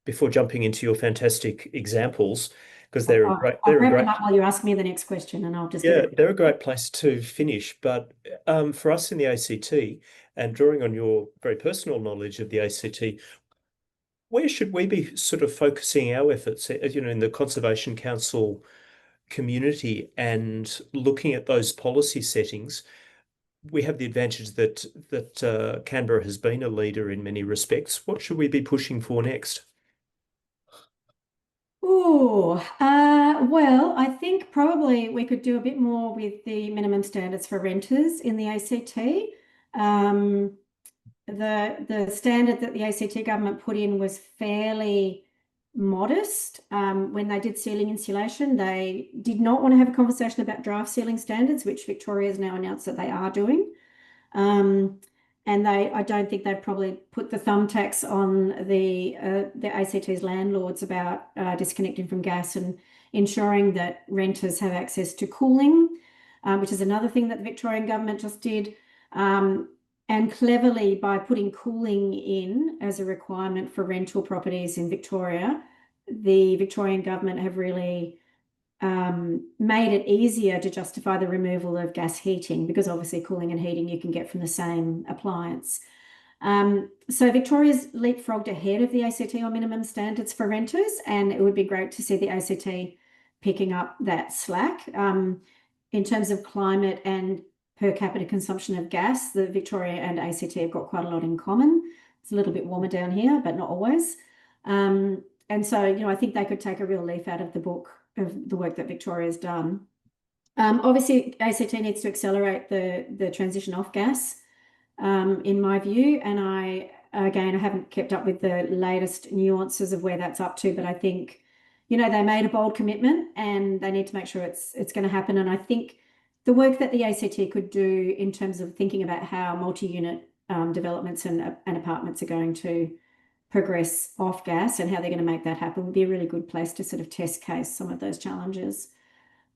S1: before jumping into your fantastic examples, because they're a great,
S2: I'll wrap them up while you ask me the next question, and I'll just
S1: they're a great place to finish. But for us in the ACT, and drawing on your very personal knowledge of the ACT, where should we be sort of focusing our efforts, in the Conservation Council community and looking at those policy settings? We have the advantage that Canberra has been a leader in many respects. What should we be pushing for next?
S2: Oh, well, I think probably we could do a bit more with the minimum standards for renters in the ACT. The standard that the ACT government put in was fairly modest. When they did ceiling insulation, they did not want to have a conversation about draft ceiling standards, which Victoria has now announced that they are doing. And I don't think they've probably put the thumbtacks on the ACT's landlords about disconnecting from gas and ensuring that renters have access to cooling, which is another thing that the Victorian government just did. And cleverly, by putting cooling in as a requirement for rental properties in Victoria, the Victorian government have really made it easier to justify the removal of gas heating, because obviously cooling and heating you can get from the same appliance. So Victoria's leapfrogged ahead of the ACT on minimum standards for renters, and it would be great to see the ACT picking up that slack. In terms of climate and per capita consumption of gas, the Victoria and ACT have got quite a lot in common. It's a little bit warmer down here, but not always. And so, I think they could take a real leaf out of the book of the work that Victoria's done. Obviously, ACT needs to accelerate the transition off gas, in my view. And I haven't kept up with the latest nuances of where that's up to, but I think, they made a bold commitment and they need to make sure it's going to happen. And I think the work that the ACT could do in terms of thinking about how multi-unit developments and apartments are going to progress off gas and how they're going to make that happen would be a really good place to sort of test case some of those challenges.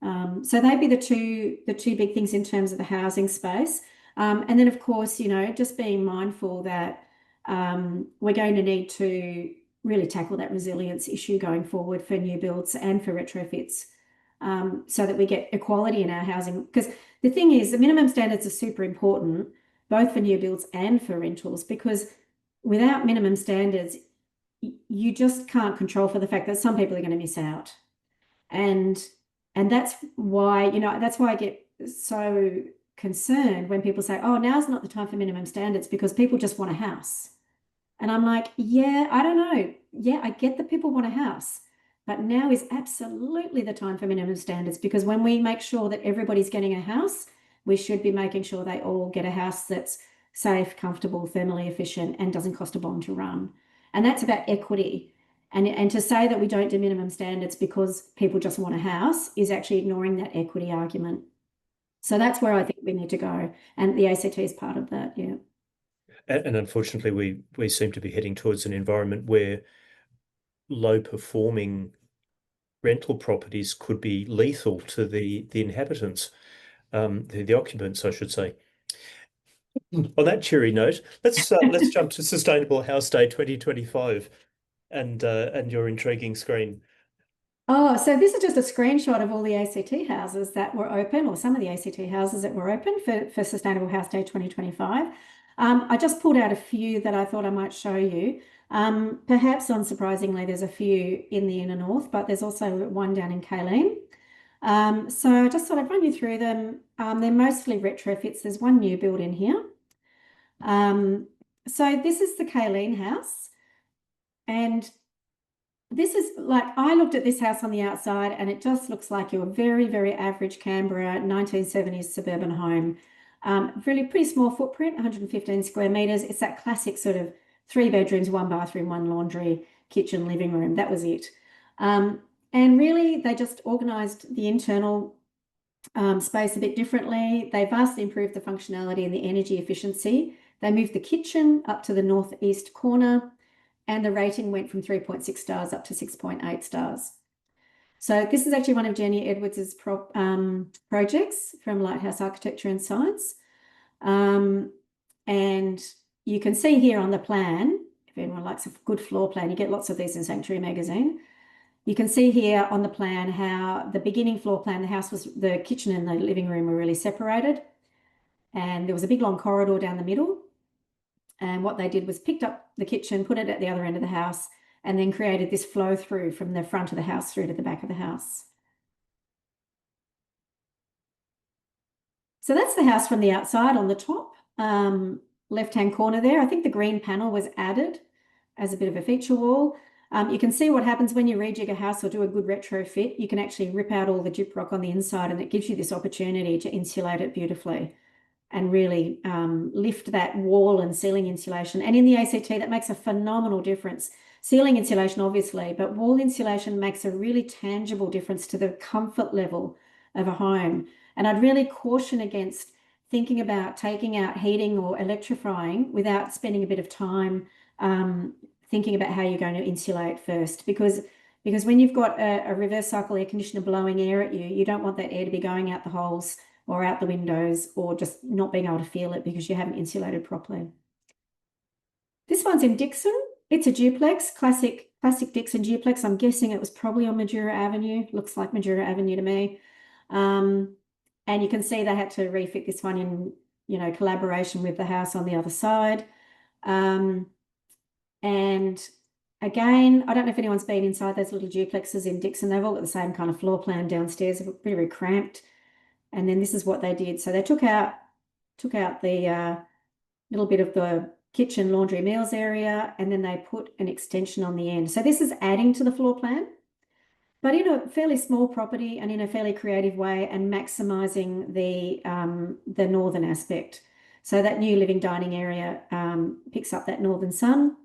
S2: So they'd be the two big things in terms of the housing space. And then, of course, just being mindful that we're going to need to really tackle that resilience issue going forward for new builds and for retrofits, so that we get equality in our housing. Because the thing is, the minimum standards are super important, both for new builds and for rentals, because without minimum standards, you just can't control for the fact that some people are going to miss out. And that's why, that's why I get so concerned when people say, oh, now's not the time for minimum standards because people just want a house. And I'm like, yeah, I don't know. Yeah, I get that people want a house, but now is absolutely the time for minimum standards, because when we make sure that everybody's getting a house, we should be making sure they all get a house that's safe, comfortable, thermally efficient, and doesn't cost a bomb to run. And that's about equity. And to say that we don't do minimum standards because people just want a house is actually ignoring that equity argument. So that's where I think we need to go. And the ACT is part of that, yeah.
S1: And unfortunately, we seem to be heading towards an environment where low performing rental properties could be lethal to the inhabitants, the occupants, I should say. On that cheery note, let's jump to Sustainable House Day 2025 and your intriguing screen.
S2: Oh, so this is just a screenshot of all the ACT houses that were open, or some of the ACT houses that were open for Sustainable House Day 2025. I just pulled out a few that I thought I might show you. Perhaps unsurprisingly, there's a few in the inner north, but there's also one down in Kaleen. So I just thought I'd run you through them. They're mostly retrofits. There's one new build in here. So this is the Kaleen house. And this is like, I looked at this house on the outside and it just looks like your very, very average Canberra 1970s suburban home. Really pretty small footprint, 115 square meters. It's that classic sort of 3 bedrooms, 1 bathroom, 1 laundry, kitchen, living room. That was it. And really, they just organised the internal space a bit differently. They vastly improved the functionality and the energy efficiency. They moved the kitchen up to the northeast corner, and the rating went from 3.6 stars up to 6.8 stars. So this is actually one of Jenny Edwards's projects from Lighthouse Architecture and Science. And you can see here on the plan, if anyone likes a good floor plan, you get lots of these in Sanctuary magazine. You can see here on the plan how the beginning floor plan, the kitchen and the living room were really separated. And there was a big long corridor down the middle. And what they did was picked up the kitchen, put it at the other end of the house, and then created this flow through from the front of the house through to the back of the house. So that's the house from the outside on the top left-hand corner there. I think the green panel was added as a bit of a feature wall. You can see what happens when you rejig a house or do a good retrofit. You can actually rip out all the gyprock on the inside, and it gives you this opportunity to insulate it beautifully and really lift that wall and ceiling insulation. And in the ACT, that makes a phenomenal difference. Ceiling insulation, obviously, but wall insulation makes a really tangible difference to the comfort level of a home. And I'd really caution against thinking about taking out heating or electrifying without spending a bit of time thinking about how you're going to insulate first, because when you've got a reverse cycle air conditioner blowing air at you, you don't want that air to be going out the holes or out the windows or just not being able to feel it because you haven't insulated properly. This one's in Dixon. It's a duplex, classic Dixon duplex. I'm guessing it was probably on Majura Avenue. Looks like Majura Avenue to me. And you can see they had to refit this one in, collaboration with the house on the other side. And again, I don't know if anyone's been inside those little duplexes in Dixon. They've all got the same kind of floor plan downstairs, very cramped. And then this is what they did. So they took out the little bit of the kitchen, laundry, meals area, and then they put an extension on the end. So this is adding to the floor plan, but in a fairly small property and in a fairly creative way, and maximising the northern aspect. So that new living dining area picks up that northern sun.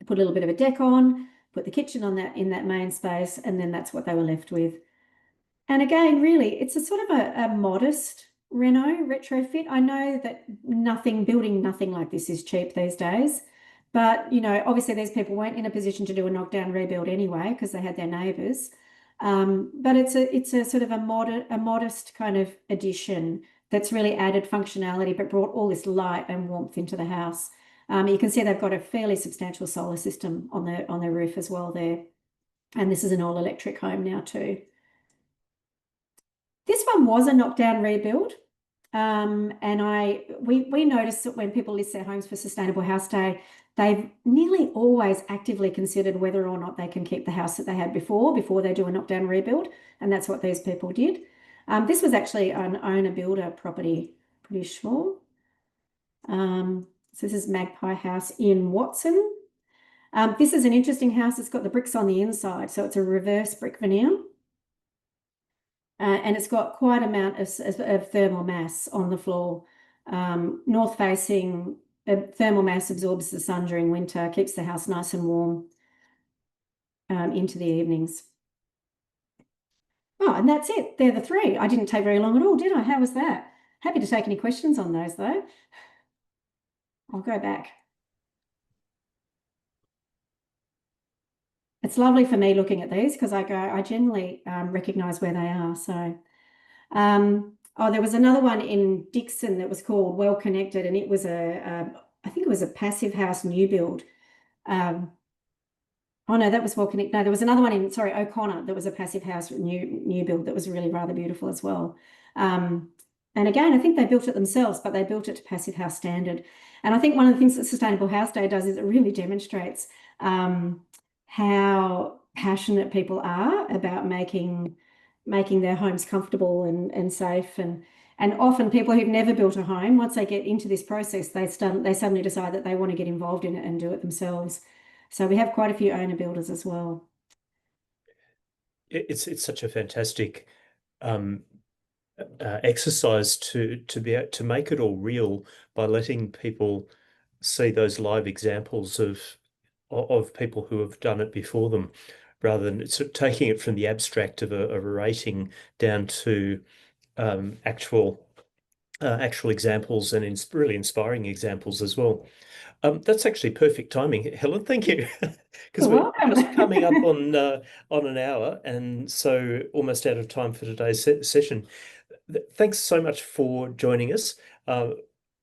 S2: Put a little bit of a deck on, put the kitchen on in that main space, and then that's what they were left with. And again, really, it's a sort of a modest retrofit. I know that building nothing like this is cheap these days, but obviously these people weren't in a position to do a knockdown rebuild anyway because they had their neighbours. But it's a sort of a modest kind of addition that's really added functionality but brought all this light and warmth into the house. You can see they've got a fairly substantial solar system on their roof as well there, and this is an all-electric home now too. This one was a knockdown rebuild, and we noticed that when people list their homes for Sustainable House Day, they've nearly always actively considered whether or not they can keep the house that they had before they do a knockdown rebuild, and that's what these people did. This was actually an owner-builder property, pretty sure. So this is Magpie House in Watson. This is an interesting house. It's got the bricks on the inside, so it's a reverse brick veneer. And it's got quite an amount of thermal mass on the floor. North facing, thermal mass absorbs the sun during winter, keeps the house nice and warm into the evenings. Oh, and that's it. They're the three. I didn't take very long at all, did I? How was that? Happy to take any questions on those, though. I'll go back. It's lovely for me looking at these because I generally recognize where they are. So, oh, there was another one in Dixon that was called Well Connected, and it was I think it was a passive house new build. Um, oh no, that was Well Connected. No, there was another one in, sorry, O'Connor that was a passive house new build that was really rather beautiful as well. Um, and again, I think they built it themselves, but they built it to passive house standard. And I think one of the things that Sustainable House Day does is it really demonstrates how passionate people are about making their homes comfortable and safe. And often people who've never built a home, once they get into this process, they suddenly decide that they want to get involved in it and do it themselves. So we have quite a few owner builders as well.
S1: It's such a fantastic um, exercise to be able to make it all real by letting people see those live examples of people who have done it before them, rather than sort of taking it from the abstract of a rating down to actual actual examples and really inspiring examples as well. That's actually perfect timing, Helen. Thank you, because
S2: You're
S1: we're
S2: welcome.
S1: just coming up on an hour, and so almost out of time for today's session. Thanks so much for joining us. A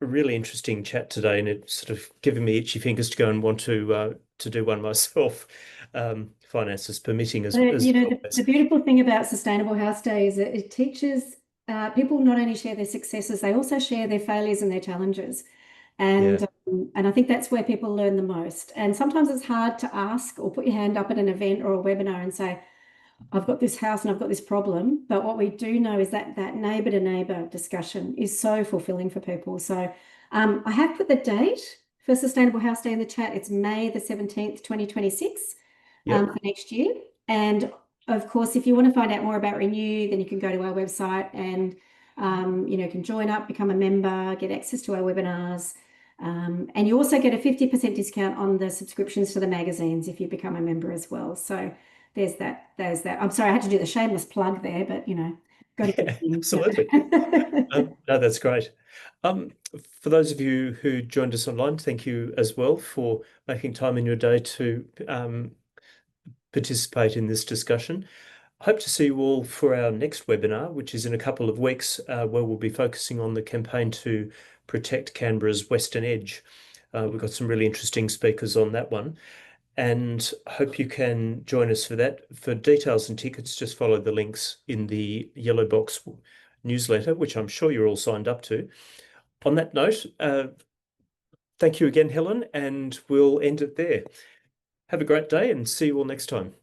S1: really interesting chat today, and it's sort of given me itchy fingers to go and want to do one myself, finances permitting as
S2: You know,
S1: well.
S2: the beautiful thing about Sustainable House Day is that it teaches people not only share their successes, they also share their failures and their challenges.
S1: Yeah.
S2: And I think that's where people learn the most. And sometimes it's hard to ask or put your hand up at an event or a webinar and say, I've got this house and I've got this problem. But what we do know is that that neighbour to neighbour discussion is so fulfilling for people. So I have put the date for Sustainable House Day in the chat. It's May the 17th, 2026
S1: Yep.
S2: for next year. And of course, if you want to find out more about Renew, then you can go to our website and can join up, become a member, get access to our webinars. And you also get a 50% discount on the subscriptions to the magazines if you become a member as well. So there's that. I'm sorry, I had to do the shameless plug there, but got to get it in.
S1: Absolutely. No, that's great. For those of you who joined us online, thank you as well for making time in your day to participate in this discussion. I hope to see you all for our next webinar, which is in a couple of weeks, where we'll be focusing on the campaign to protect Canberra's Western Edge. We've got some really interesting speakers on that one, and hope you can join us for that. For details and tickets, just follow the links in the Yellow Box newsletter, which I'm sure you're all signed up to. On that note, thank you again, Helen, and we'll end it there. Have a great day and see you all next time.